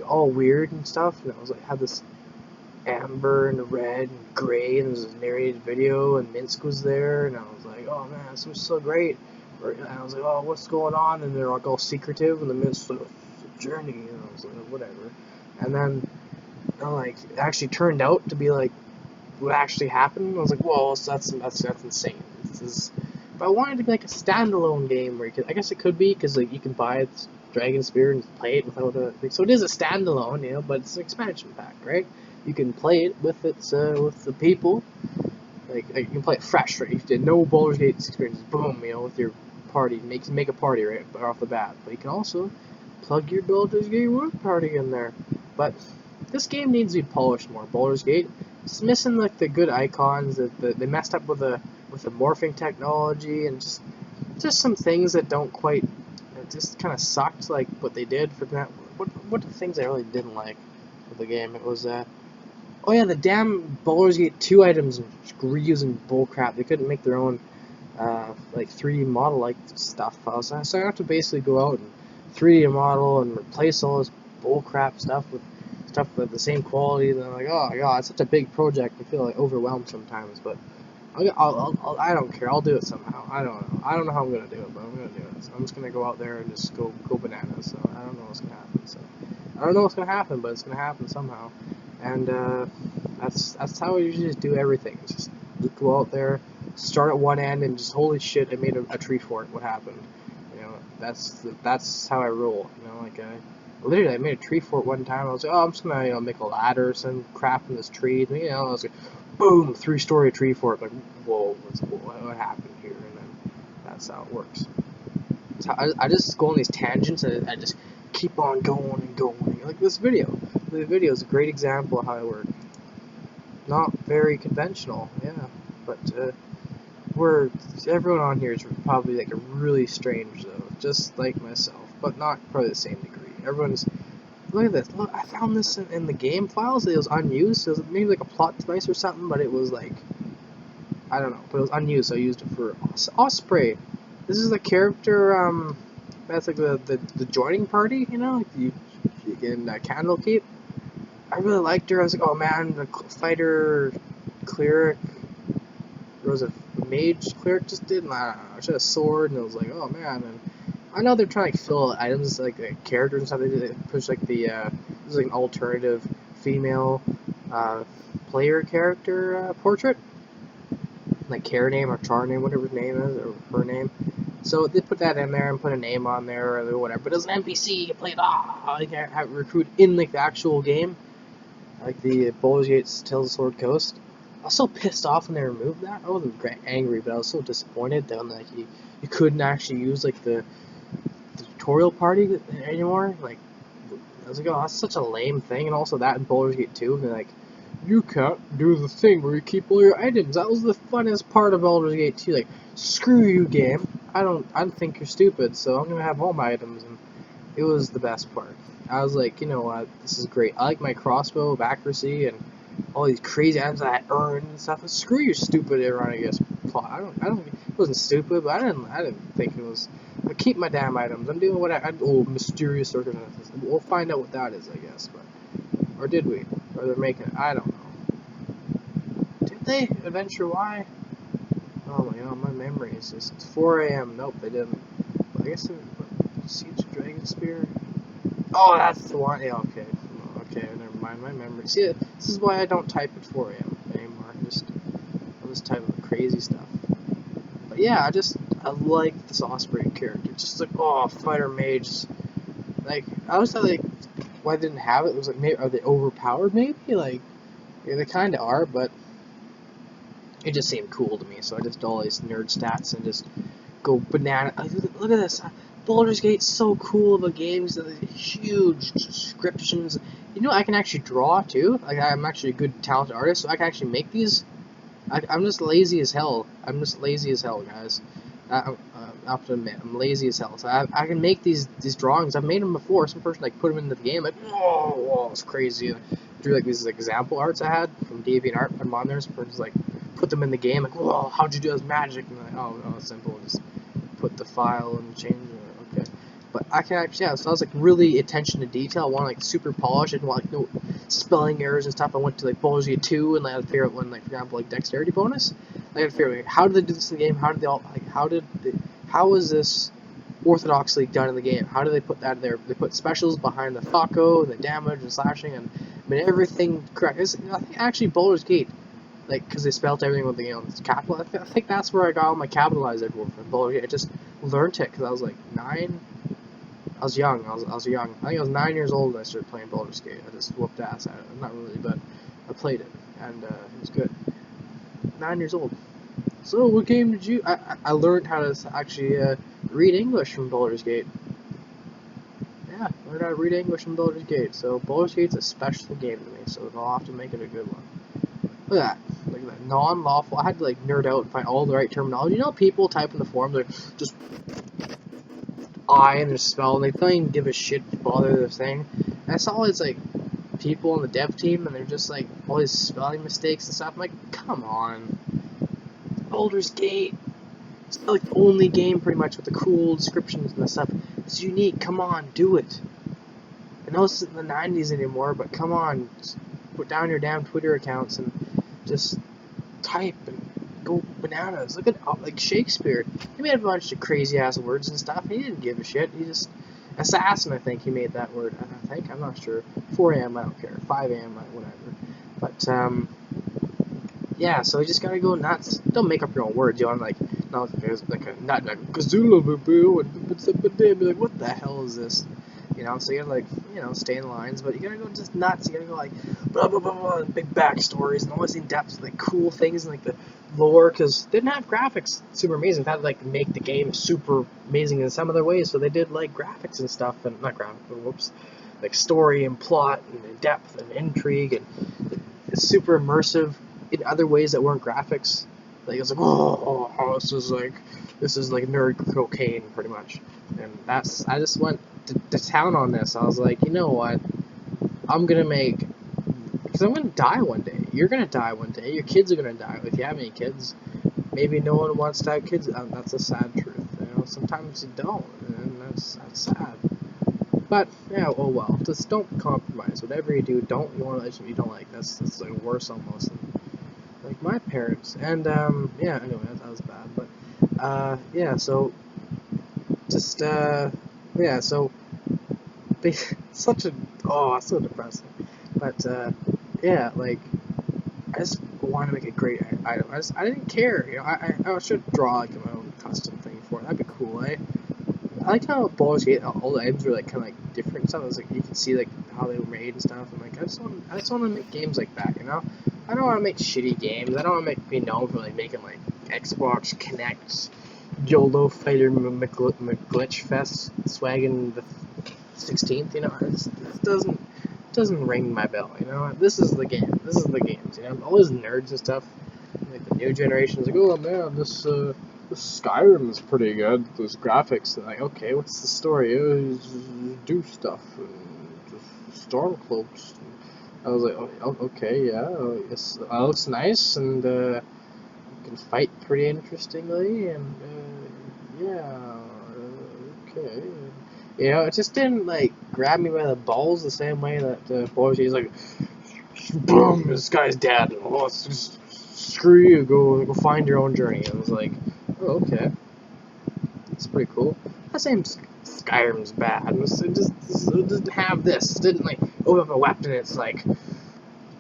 all weird and stuff. And I was like, had this amber and red and gray, and there was a narrated video, and Minsk was there, and I was like, oh man, this was so great. And I was like, oh, what's going on? And they're like all secretive, and the Minsk like, journey, and I was like, whatever. And then, like, it actually turned out to be like what actually happened. I was like, whoa, so that's insane. This is. But I wanted to be like a standalone game where you could, I guess it could be because like you can buy Dragon Spear and play it without a. Like, so it is a standalone, you know, but it's an expansion pack, right? You can play it with with the people. Like you can play it fresh, right? You did no Baldur's Gate experience, boom, you know, with your party, make a party right off the bat. But you can also plug your Baldur's Gate 1 party in there. But this game needs to be polished more. Baldur's Gate, it's missing like the good icons. That they messed up with the morphing technology and just some things that don't quite. It just kind of sucked. Like what they did for that. What are the things I really didn't like with the game? It was oh yeah, the damn Baldur's Gate 2 items were using bullcrap. They couldn't make their own like 3D model like stuff. So I have to basically go out and 3D model and replace all this bullcrap stuff with the same quality. And I'm like, oh my god, it's such a big project. I feel like overwhelmed sometimes, but I don't care. I'll do it somehow. I don't know. I don't know how I'm gonna do it, but I'm gonna do it. So I'm just gonna go out there and just go bananas. So I don't know what's gonna happen. So I don't know what's gonna happen, but it's gonna happen somehow. And that's how I usually just do everything. Just go out there, start at one end, and just holy shit, I made a tree fort. What happened? You know, that's how I roll. You know, like literally I made a tree fort one time. I was like, oh, I'm just gonna make a ladder, some crap in this tree. And, I was like, boom, 3-story tree fort. Like, whoa, what happened here? And then that's how it works. So I just go on these tangents and I just keep on going and going. Like this video. The video is a great example of how I work. Not very conventional, yeah, but everyone on here is probably like a really strange though, just like myself, but not probably the same degree. Everyone's look at this. Look, I found this in the game files. It was unused. It was maybe like a plot device or something, but it was like I don't know, but it was unused. So I used it for Osprey. This is the character. That's like the joining party. You know, like you can Candlekeep. I really liked her. I was like, oh man, the fighter cleric. There was a mage cleric just didn't. I don't know. She had a sword, and it was like, oh man. And I know they're trying to fill items like characters and stuff. They push like this is like an alternative female player character portrait, like Care name or Char name, whatever his name is or her name. So they put that in there and put a name on there or whatever. But it was an NPC. You play you can't have recruit in like the actual game. Like the Baldur's Gate Tales of Sword Coast. I was so pissed off when they removed that. I wasn't angry, but I was so disappointed that like you couldn't actually use like the tutorial party anymore. Like I was like, oh, that's such a lame thing. And also that in Baldur's Gate 2, they're like, you can't do the thing where you keep all your items. That was the funnest part of Baldur's Gate 2. Like, screw you, game. I don't think you're stupid, so I'm gonna have all my items. And It was the best part. I was like, you know what, this is great. I like my crossbow of accuracy and all these crazy items that I earned and stuff. Screw your stupid Eronigus plot. It wasn't stupid, but I didn't think it was. I keep my damn items. I'm doing what mysterious circumstances. We'll find out what that is, I guess. But or did we? Or they're making it. I don't know. Did they? Adventure Y? Oh my god, my memory is just 4 a.m. Nope, they didn't. But I guess it was Siege of Dragon Spear. Oh, that's the one. Yeah, okay. Okay, never mind. My memory. See, this is why I don't type at 4 a.m. anymore. I'll just type crazy stuff. But yeah, I like this Osprey character. Just like, oh, fighter mage. Like, I was like, why they didn't have it? It was like, maybe, are they overpowered maybe? Like, yeah, they kind of are, but it just seemed cool to me. So I just did all these nerd stats and just go banana. Look at this. Baldur's Gate's so cool of a game. Huge descriptions. You know, I can actually draw too. Like, I'm actually a good, talented artist, so I can actually make these. I'm just lazy as hell. I'm just lazy as hell, guys. I have to admit, I'm lazy as hell. So I can make these drawings. I've made them before. Some person like put them into the game. Like, whoa, it's crazy. Drew like these like example arts I had from DeviantArt. Put them on there. Some person's like put them in the game. Like, whoa, how'd you do this magic? And I'm like, oh, it's simple. Just put the file and change it. Okay. But I can actually, yeah, so I was like really attention to detail. I want like super polished. I didn't want like no spelling errors and stuff. I went to like Baldur's Gate 2 and I had to figure out one, like, for example, like dexterity bonus. I had to figure out like, how did they do this in the game? How did they all, like, how is this orthodoxly done in the game? How do they put that in there? They put specials behind the Thaco and the damage and slashing and I mean everything correct. I think actually Baldur's Gate, like, because they spelled everything with the, capital. I think that's where I got all my capitalized for Baldur's Gate. I just learned it because I was like 9. I was young. I was young. I think I was 9 years old when I started playing Baldur's Gate. I just whooped ass at it. Not really, but I played it, and it was good. 9 years old. So, what game did you? I learned how to actually read English from Baldur's Gate. Yeah, I learned how to read English from Baldur's Gate. So, Baldur's Gate's a special game to me. So, I'll have to make it a good one. Look at that. Look at that. Non-lawful. I had to like nerd out and find all the right terminology. You know, people type in the forums like just I and their spell, and they don't even give a shit to bother their thing. And I saw all these like people on the dev team, and they're just like all these spelling mistakes and stuff. I'm like, come on, Baldur's Gate. It's like the only game pretty much with the cool descriptions and stuff. It's unique. Come on, do it. I know it's in the 90s anymore, but come on, just put down your damn Twitter accounts and just type and go bananas. Look at like Shakespeare. He made a bunch of crazy ass words and stuff. He didn't give a shit. He just assassin. I think he made that word. I think I'm not sure. 4 a.m. I don't care. 5 a.m. Whatever. But yeah. So you just gotta go nuts. Don't make up your own words. You know, I'm like not like a not like Kazula boo boo and be like, what the hell is this? You know, so you gotta like, stay in the lines, but you gotta go just nuts. You gotta go like blah blah blah blah, big backstories and all this in depth, like cool things and like the lore, because they didn't have graphics super amazing. They had to like make the game super amazing in some other ways, so they did like graphics and stuff, and not graphics, but whoops, like story and plot and depth and intrigue, and it's super immersive in other ways that weren't graphics. Like it's like, this is like nerd cocaine pretty much, and I just went to town on this. I was like, you know what, I'm gonna make, because I'm gonna die one day. You're gonna die one day. Your kids are gonna die. If you have any kids, maybe no one wants to have kids. That's a sad truth. Sometimes you don't, and that's sad. But yeah, oh well. Just don't compromise. Whatever you do, don't you want a relationship you don't like. That's like worse almost than like my parents. And yeah. Anyway, that was bad. But yeah. So just yeah. So they such a so depressing. But yeah, like I just want to make a great item. I didn't care. I should draw like my own custom thing for it. That'd be cool. I like how Baldur's Gate, all the items were like kind of like different and stuff. It was like you can see like how they were made and stuff. And like I just want to make games like that. I don't want to make shitty games. I don't want to be known for like making like Xbox Connect, YOLO Fighter McGlitch Fest, swagging the 16th. It doesn't ring my bell. This is the game. This is the games. All these nerds and stuff. Like the new generation is like, oh man, Skyrim is pretty good. Those graphics, like, okay, what's the story? Do stuff, just stormcloaks. I was like, oh, okay, yeah, it looks nice, and you can fight pretty interestingly, and yeah, okay. You know, it just didn't like grab me by the balls the same way that Baldur is like, boom, this guy's dead. Oh, just, screw you, go find your own journey. I was like, oh, okay, it's pretty cool. Not saying Skyrim's bad. It didn't have this. It didn't like open up a weapon. It's like,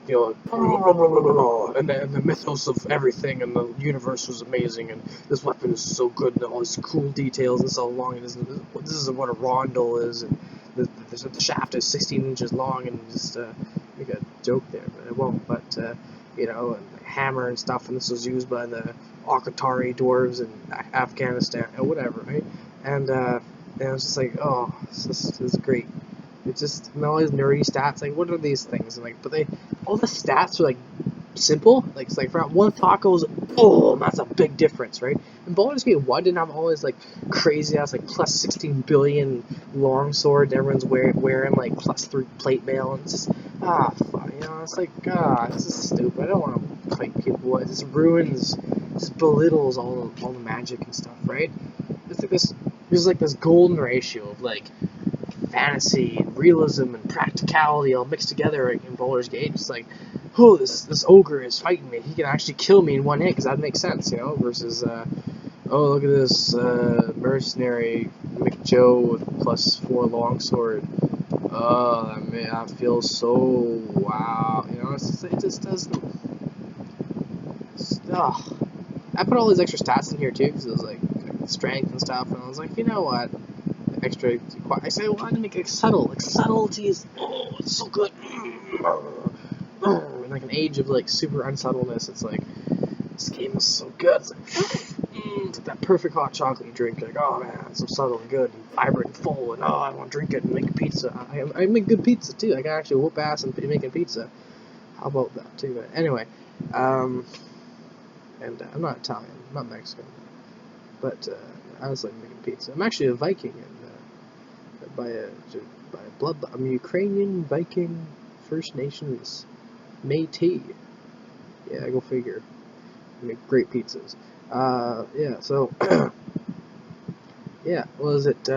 you know, and the mythos of everything and the universe was amazing, and this weapon is so good, and all these cool details, and so long, and this is what a rondel is, and the shaft is 16 inches long, and just make a joke there, but it won't, but you know, and the hammer and stuff, and this was used by the Alkatari dwarves in Afghanistan, or whatever, right? And I was just like, oh, this is great. It's just, and all these nerdy stats, like, what are these things? And like, but all the stats are like simple. Like, it's like for one thought goes, oh, that's a big difference, right? And Baldur's Gate 1 didn't have all this like crazy ass like plus 16 billion longsword. Everyone's wearing like plus 3 plate mail, and it's just fuck, you know, it's like this is stupid. I don't want to fight people. It just ruins, just belittles all the magic and stuff, right? It's like there's like this golden ratio of like fantasy and realism and practicality all mixed together in Baldur's Gate. It's like, oh, this ogre is fighting me. He can actually kill me in one hit, because that makes sense, you know, versus, oh, look at this mercenary McJoe with plus 4 longsword. Oh, man, that feels so wow. You know, it just doesn't. I put all these extra stats in here too, because it was like strength and stuff, and I was like, you know what? Extra. I say, well, I want to make it subtle. Like subtlety is, oh, it's so good. In like an age of like super unsubtleness, it's like this game is so good. It's like that perfect hot chocolate you drink. Like, oh man, it's so subtle and good and vibrant and full, and oh, I want to drink it and make pizza. I make good pizza too. I can actually whoop ass and making pizza. How about that too? But anyway, and I'm not Italian, I'm not Mexican, but I was like making pizza. I'm actually a Viking, and by a blood. I'm a Ukrainian Viking First Nations Métis. Yeah, go figure. I make great pizzas. Yeah. So, yeah. Was it?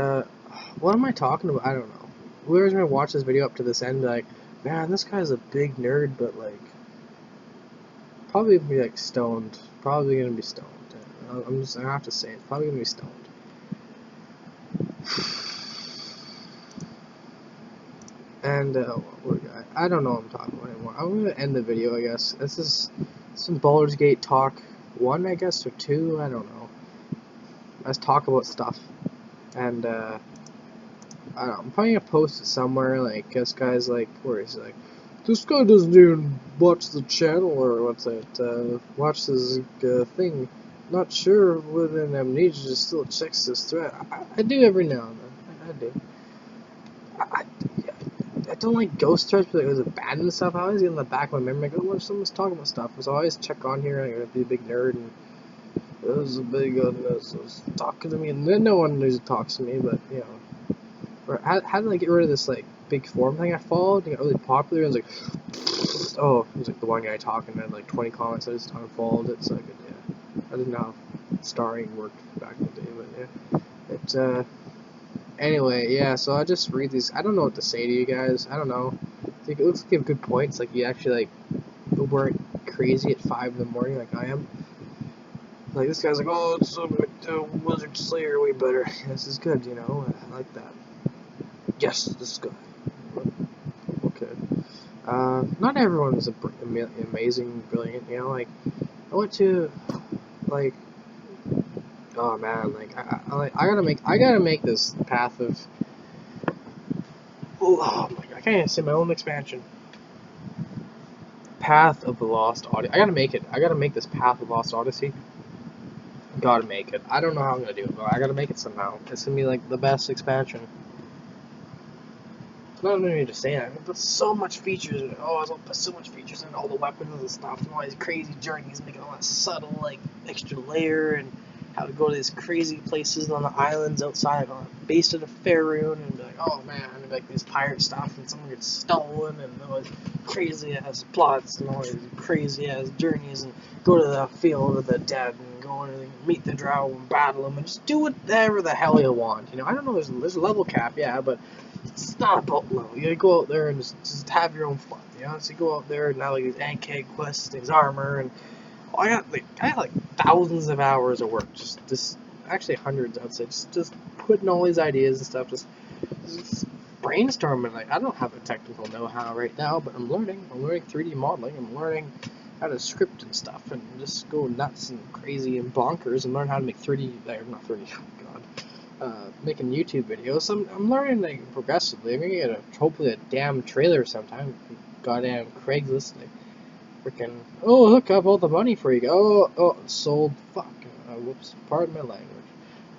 What am I talking about? I don't know. Whoever's gonna watch this video up to this end, be like, man, this guy's a big nerd, but like, probably gonna be like stoned. Probably gonna be stoned. I'm just gonna have to say it. Probably gonna be stoned. And I don't know what I'm talking about anymore. I'm gonna end the video, I guess. This is some Baldur's Gate talk 1, I guess, or 2. I don't know. Let's talk about stuff. And I don't know. I'm probably gonna post it somewhere. Like this guy's like, where he's like, this guy doesn't even watch the channel, or what's it? Watch this thing. Not sure whether Amnesia still checks this thread. I do every now and then. I do. I don't like ghost threads, but like, was it bad and stuff? I always get in the back of my memory, like, oh, what if someone's talking about stuff? So I always check on here, and I'm gonna be a big nerd, and it was a big was talking to me, and then no one knows it talks to me, but you know. Or how did I get rid of this like big forum thing I followed? It got really popular. It was like, oh, it was like the one guy talking, and had like 20 comments. I just unfollowed it, so I could, yeah. I didn't know how starring worked back in the day, but yeah, anyway, yeah, so I just read these. I don't know what to say to you guys. I don't know. It looks like you have good points. Like, you actually, like, weren't crazy at 5 in the morning like I am. Like, this guy's like, oh, it's Wizard Slayer way better. This is good, you know? I like that. Yes, this is good. Okay. Not everyone is amazing, brilliant, you know? Like, I went to, like, oh man, like I gotta make this path of. Oh my god, I can't even say my own expansion. Path of the Lost Odyssey. I gotta make it. I gotta make this Path of Lost Odyssey. Gotta make it. I don't know how I'm gonna do it, but I gotta make it somehow. It's gonna be like the best expansion. Not only just saying that, but so much features. Oh, I'll put so much features in all the weapons and stuff, and all these crazy journeys, making all that subtle, like extra layer, and how to go to these crazy places on the islands outside, based at a Faerun, and be like, oh man, and like these pirate stuff, and someone gets stolen, and all these crazy ass plots, and all these crazy ass journeys, and go to the field of the dead, and go and meet the drow and battle them, and just do whatever the hell you want. You know, I don't know, there's a level cap, yeah, but it's not about level. You gotta go out there and just have your own fun. You know, so you go out there and now like these a.k.a. quests, these armor, and I got like thousands of hours of work, just actually hundreds, I'd say, just putting all these ideas and stuff, just brainstorming. Like, I don't have a technical know-how right now, but I'm learning 3D modeling. I'm learning how to script and stuff, and just go nuts and crazy and bonkers, and learn how to make 3D, not 3D, oh god, making YouTube videos. I'm learning like progressively. I'm gonna get hopefully a damn trailer sometime. Goddamn Craigslist, like, freaking, oh, look, I have all the money for you. Oh, sold. Fuck. Whoops. Pardon my language.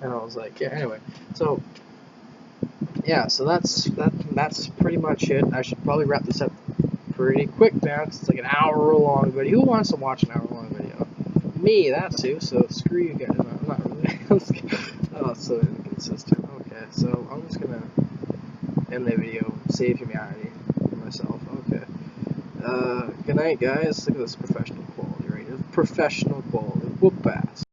And I was like, yeah. Anyway, so yeah, so that's pretty much it. I should probably wrap this up pretty quick now. It's like an hour long video. Who wants to watch an hour long video? Me, that's who. So screw you guys. No, not really. Oh, it's so inconsistent. Okay, so I'm just gonna end the video, save humanity for myself. Okay. Good night, guys. Look at this professional quality right here. Professional quality. Whoop ass.